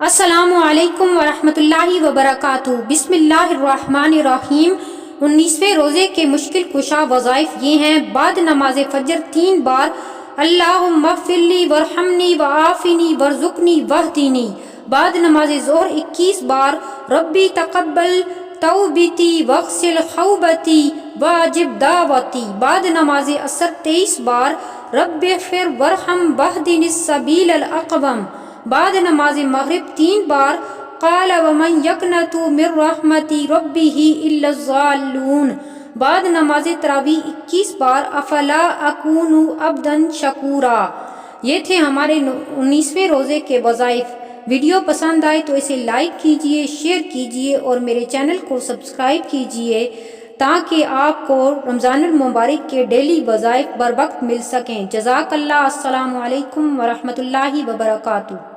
अस्सलामु अलैकुम वरहमतुल्लाहि वबरकातुहू। बिस्मिल्लाहिर्रहमानिर्रहीम। 19वें रोज़े के मुश्किल कुशा वज़ाइफ ये हैं। बाद नमाज फ़जर 3 बार अल्लाहुम्मा फ़िरली वरहमनी व आफ़िनी वरज़ुक़नी वहदीनी। बाद नमाज ज़ोहर 21 बार रब्बी तक़ब्बल तौबती वग़सिल खौबती वाजिब दावती। बाद नमाज असर 23 बार रब्बिग़फ़िर वरहम वहदिनिस सबीलल अक़वम। बाद नमाज मग़रिब 3 बार क़ाल वमन यक़नतु मिर रहमति रब्बिही इल्लज़ाल्लून। बाद नमाज तरावी 21 बार अफ़ला अकूनु अब्दन शकूरा। ये थे हमारे 19वें रोज़े के वज़ाइफ। वीडियो पसंद आए तो इसे लाइक कीजिए, शेयर कीजिए और मेरे चैनल को सब्सक्राइब कीजिए ताकि आपको रमज़ानुल मुबारक के डेली वज़ाइफ बर वक्त मिल सकें। जज़ाकल्लाह। अस्सलामु अलैकुम वरहमतुल्लाहि वबरकातुहू।